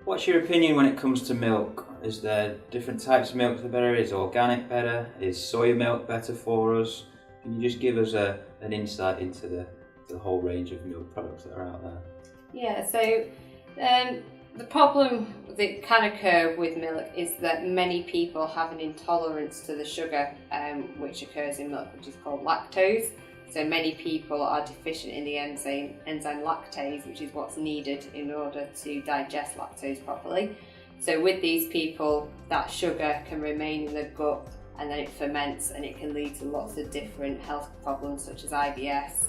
What's your opinion when it comes to milk? Is there different types of milk that are better? Is organic better? Is soya milk better for us? Can you just give us an insight into the whole range of milk products that are out there? Yeah, so the problem that can occur with milk is that many people have an intolerance to the sugar which occurs in milk, which is called lactose. So many people are deficient in the enzyme lactase, which is what's needed in order to digest lactose properly. So with these people, that sugar can remain in the gut and then it ferments, and it can lead to lots of different health problems such as IBS,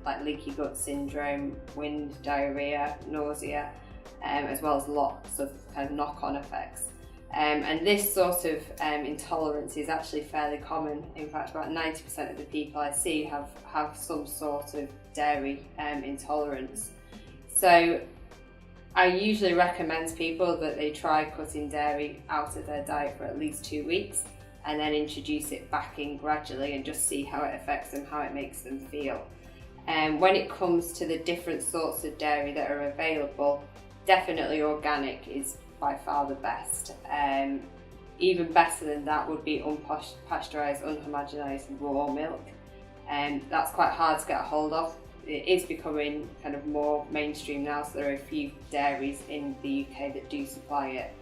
like leaky gut syndrome, wind, diarrhea, nausea, as well as lots of kind of knock-on effects. And this sort of intolerance is actually fairly common. In fact, about 90% of the people I see have some sort of dairy intolerance. So I usually recommend people that they try cutting dairy out of their diet for at least 2 weeks and then introduce it back in gradually and just see how it affects them, how it makes them feel. When it comes to the different sorts of dairy that are available, definitely organic is by far the best. Even better than that would be unpasteurised, unhomogenised raw milk. That's quite hard to get a hold of. It is becoming kind of more mainstream now, so there are a few dairies in the UK that do supply it.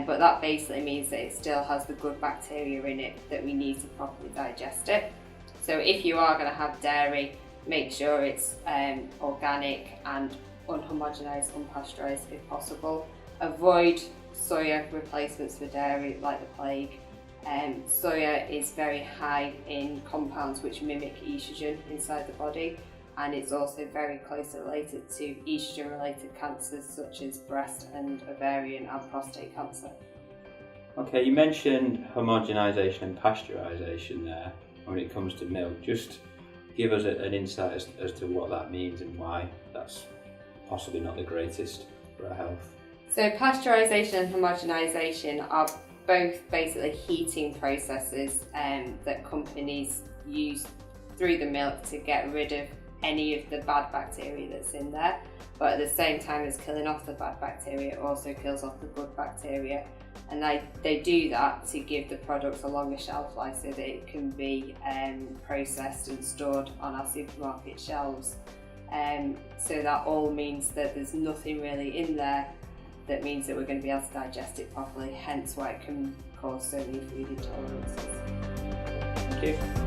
But that basically means that it still has the good bacteria in it that we need to properly digest it. So if you are going to have dairy, make sure it's organic and unhomogenised, unpasteurised if possible. Avoid soya replacements for dairy like the plague. Soya is very high in compounds which mimic estrogen inside the body, and it's also very closely related to estrogen related cancers such as breast and ovarian and prostate cancer. Okay, you mentioned homogenisation and pasteurisation there when it comes to milk. Just give us an insight as to what that means and why that's possibly not the greatest for our health. So pasteurisation and homogenisation are both basically heating processes that companies use through the milk to get rid of any of the bad bacteria that's in there, but at the same time as killing off the bad bacteria, it also kills off the good bacteria, and they do that to give the products a longer shelf life so that it can be processed and stored on our supermarket shelves. So that all means that there's nothing really in there that means that we're going to be able to digest it properly, hence why it can cause so many food intolerances. Thank you.